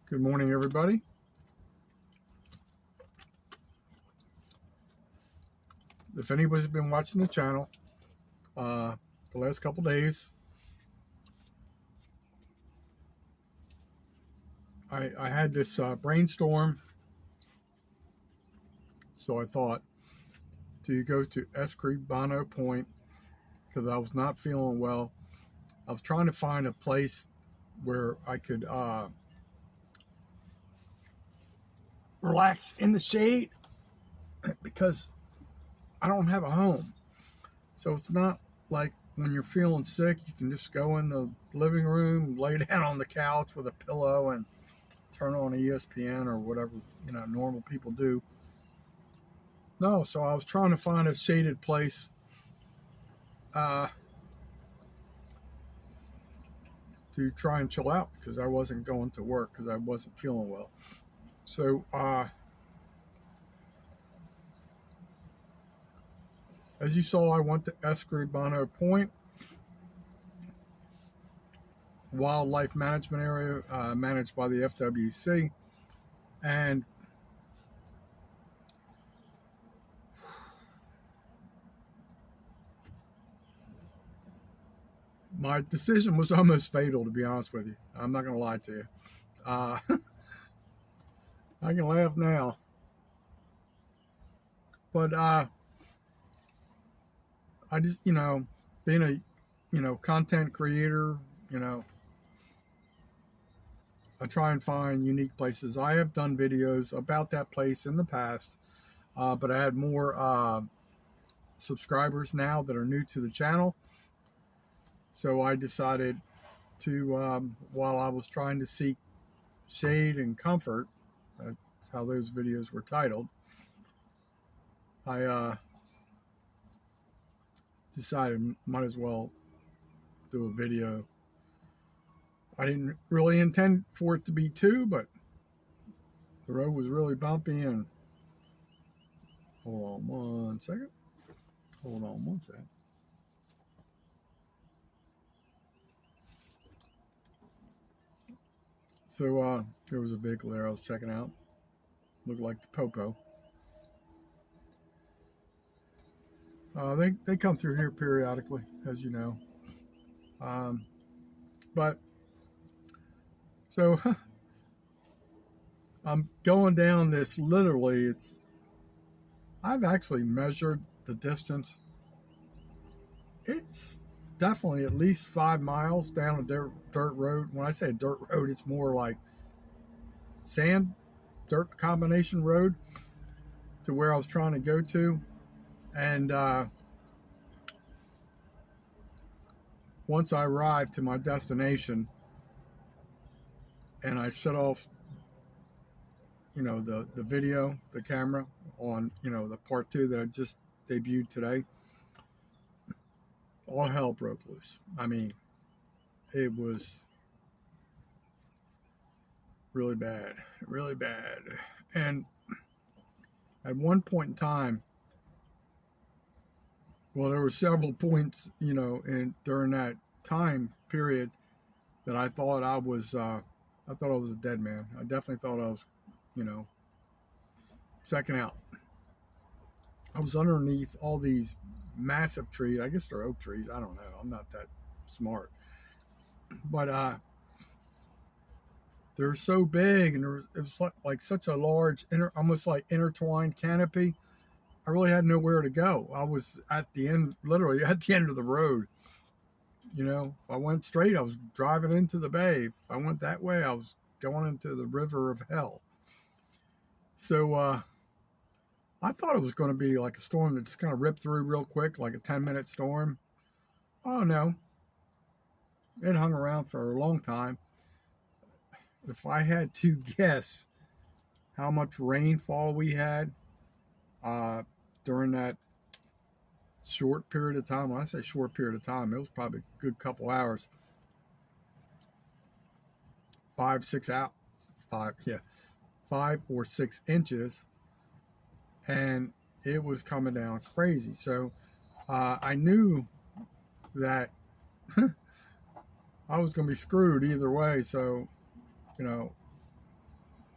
Good morning, everybody. If anybody's been watching the channel the last couple days, I had this brainstorm, so I thought to go to Escribano Point because I was not feeling well. I was trying to find a place where I could relax in the shade because I don't have a home. So it's not like when you're feeling sick, you can just go in the living room, lay down on the couch with a pillow and turn on ESPN or whatever, normal people do. No, so I was trying to find a shaded place to try and chill out because I wasn't going to work because I wasn't feeling well. So as you saw, I went to Escribano Point, wildlife management area managed by the FWC, and my decision was almost fatal, to be honest with you. I'm not going to lie to you. I can laugh now. But I just, being a, content creator, I try and find unique places. I have done videos about that place in the past, but I had more subscribers now that are new to the channel. So I decided to, while I was trying to seek shade and comfort, that's how those videos were titled, I decided might as well do a video. I didn't really intend for it to be two, but the road was really bumpy and hold on one second. So there was a vehicle there I was checking out. Looked like the Popo. They come through here periodically, as you know. But so I'm going down this, literally, I've actually measured the distance. It's definitely at least 5 miles down a dirt road. When I say dirt road, it's more like sand, dirt combination road to where I was trying to go to. And once I arrived to my destination and I shut off, the video, the camera on, the part 2 that I just debuted today, all hell broke loose. I mean, it was really bad. And at one point in time, well, there were several points, during that time period that I thought I was a dead man. I definitely thought I was, checking out. I was underneath all these massive trees. I guess they're oak trees. I don't know. I'm not that smart. But they're so big, and it was like such a large, almost like intertwined canopy. I really had nowhere to go. I was at the end, literally at the end of the road. If I went straight, I was driving into the bay. If I went that way, I was going into the river of hell. So I thought it was going to be like a storm that just kind of ripped through real quick, like a 10-minute storm. Oh, no. It hung around for a long time. If I had to guess how much rainfall we had during that short period of time, when I say short period of time, it was probably a good couple hours. 5 or 6 inches, and it was coming down crazy. So I knew that I was going to be screwed either way. So,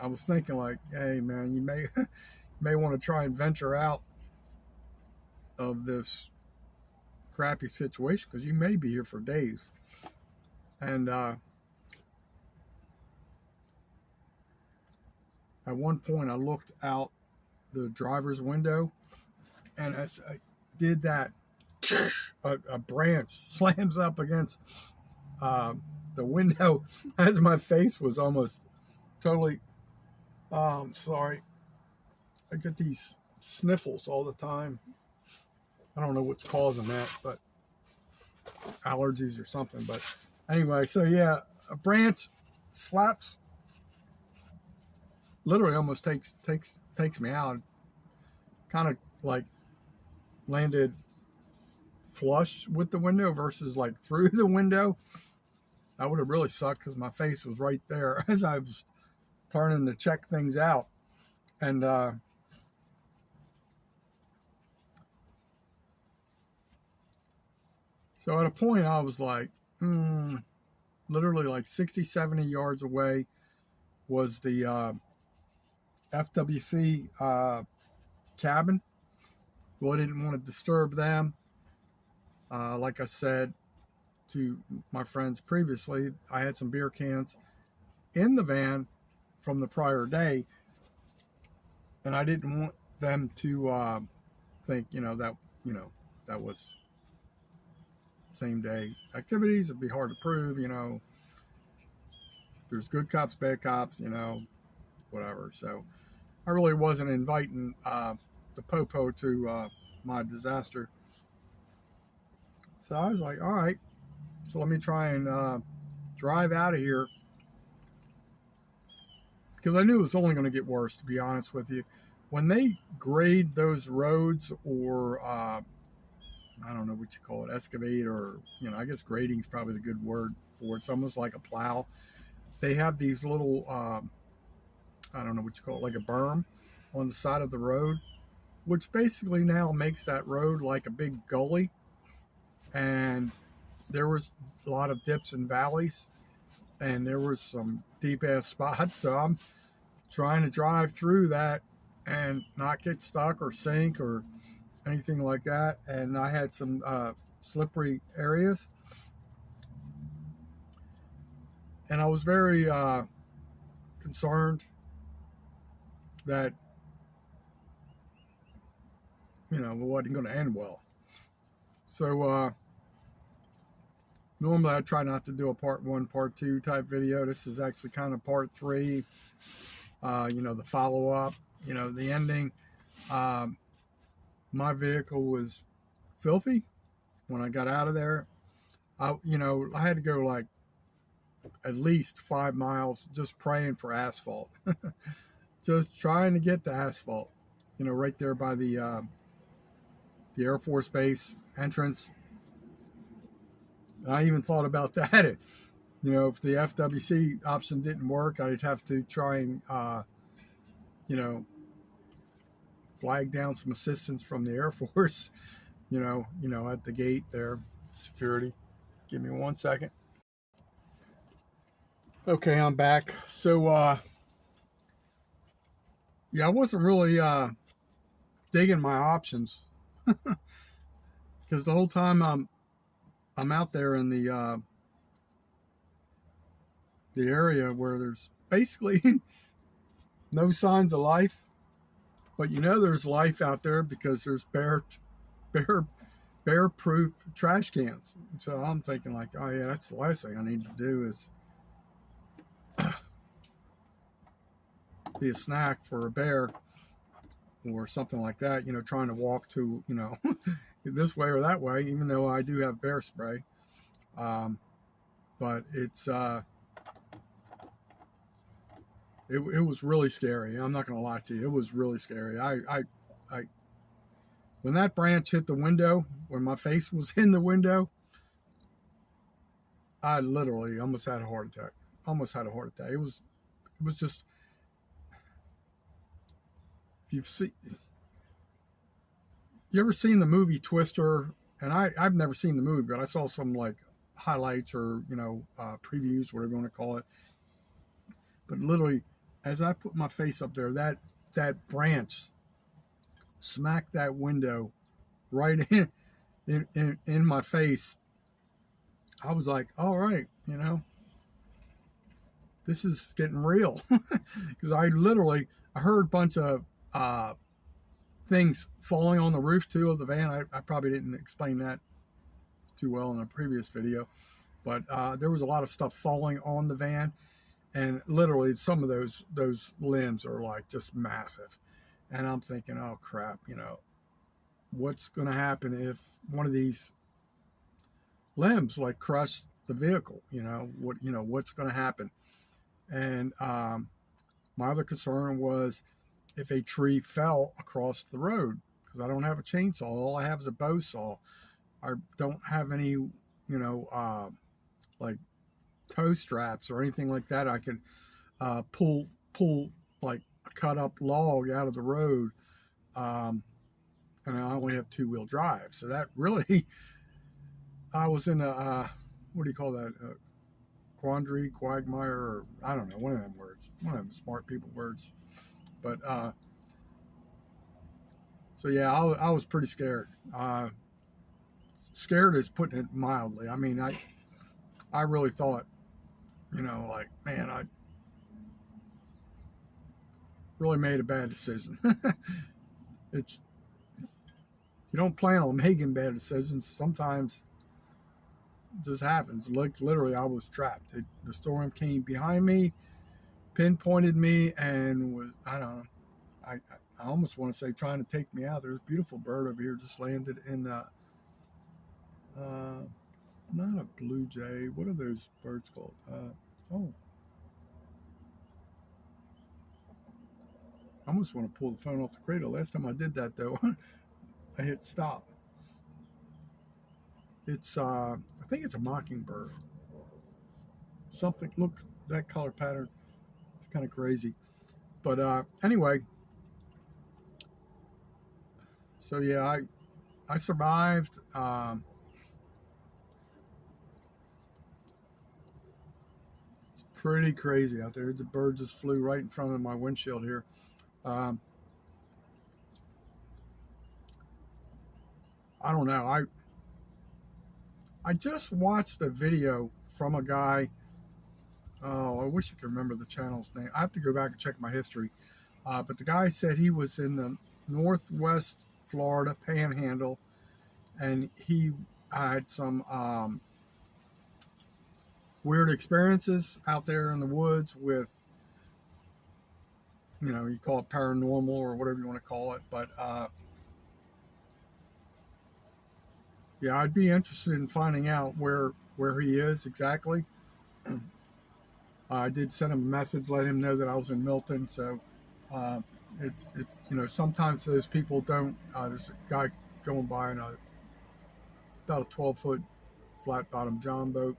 I was thinking like, hey man, you may want to try and venture out of this crappy situation because you may be here for days. And at one point, I looked out the driver's window, and as I did that, a branch slams up against the window as my face was almost totally. Sorry, I get these sniffles all the time. I don't know what's causing that, but allergies or something. But anyway, so yeah, a branch slaps, literally almost takes me out. Kind of like landed flush with the window versus like through the window. That would have really sucked because my face was right there as I was turning to check things out. And so at a point I was like, literally like 60, 70 yards away was the FWC cabin. Well, I didn't want to disturb them. Like I said to my friends previously, I had some beer cans in the van from the prior day, and I didn't want them to think, that was same day activities. It'd be hard to prove, there's good cops, bad cops, whatever. So I really wasn't inviting the popo to my disaster. So I was like, all right, so let me try and drive out of here, because I knew it was only going to get worse, to be honest with you. When they grade those roads, or I don't know what you call it, excavate, or, I guess grading is probably the good word for it. It's almost like a plow. They have these little, I don't know what you call it, like a berm on the side of the road, which basically now makes that road like a big gully. And there was a lot of dips and valleys, and there was some deep ass spots. So I'm trying to drive through that and not get stuck or sink or anything like that. And I had some slippery areas, and I was very concerned that it wasn't going to end well. So normally I try not to do a part 1, part 2 type video. This is actually kind of part 3. The follow-up, the ending. My vehicle was filthy when I got out of there. I had to go like at least 5 miles just praying for asphalt. Just trying to get to asphalt, right there by the Air Force Base entrance. And I even thought about that. If the FWC option didn't work, I'd have to try and, flag down some assistance from the Air Force, at the gate there, security. Give me 1 second. Okay, I'm back. So, I wasn't really digging my options, because the whole time I'm out there in the area where there's basically no signs of life, but there's life out there because there's bear-proof trash cans. So I'm thinking like, oh yeah, that's the last thing I need to do is be a snack for a bear or something like that, trying to walk to, this way or that way, even though I do have bear spray. But it's, it was really scary. I'm not going to lie to you. It was really scary. When that branch hit the window, when my face was in the window, I literally almost had a heart attack. It was just, if you ever seen the movie Twister? And I've never seen the movie, but I saw some like highlights or, previews, whatever you want to call it. But literally as I put my face up there, that branch smacked that window right in my face. I was like, all right, you know, this is getting real. Because I heard a bunch of things falling on the roof too of the van. I probably didn't explain that too well in a previous video, but there was a lot of stuff falling on the van, and literally some of those limbs are like just massive. And I'm thinking, oh crap, you know, what's going to happen if one of these limbs like crush the vehicle? You know, what's going to happen? And my other concern was if a tree fell across the road, because I don't have a chainsaw. All I have is a bow saw. I don't have any, you know, like tow straps or anything like that. I could pull like a cut up log out of the road. And I only have 2-wheel drive. So that really, I was in a, what do you call that? Quandary, quagmire, or I don't know, one of them words, one of them smart people words. But so yeah, I was pretty scared. Scared is putting it mildly. I mean, I really thought, you know, like, man, I really made a bad decision. It's, you don't plan on making bad decisions. Sometimes it just happens. Like literally, I was trapped. The storm came behind me, pinpointed me, and was, I don't know, I almost want to say trying to take me out. There's a beautiful bird over here just landed in not a blue jay. What are those birds called? Oh, I almost want to pull the phone off the cradle. Last time I did that though, I hit stop. It's I think it's a mockingbird. Something, look, that color pattern. It's kind of crazy. But anyway, so yeah, I survived. It's pretty crazy out there. The bird just flew right in front of my windshield here. I don't know. I just watched a video from a guy. Oh, I wish I could remember the channel's name. I have to go back and check my history. But the guy said he was in the Northwest Florida Panhandle, and he had some weird experiences out there in the woods with, you know, you call it paranormal or whatever you want to call it. But yeah, I'd be interested in finding out where he is exactly. I did send him a message, let him know that I was in Milton. So it's you know, sometimes those people don't. There's a guy going by in about a 12-foot flat bottom john boat,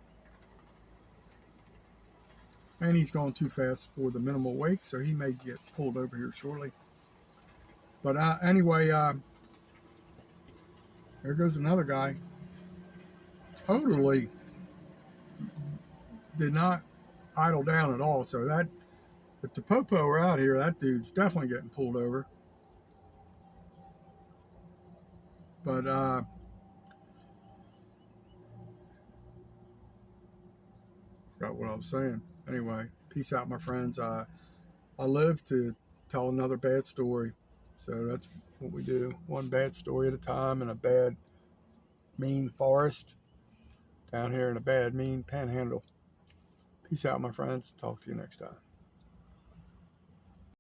and he's going too fast for the minimal wake, so he may get pulled over here shortly. But anyway, there goes another guy. Totally did not idle down at all. So that, if the popo were out here, that dude's definitely getting pulled over. But forgot what I was saying. Anyway, peace out, my friends. I live to tell another bad story. So that's what we do. One bad story at a time in a bad, mean forest down here in a bad, mean panhandle. Peace out, my friends. Talk to you next time.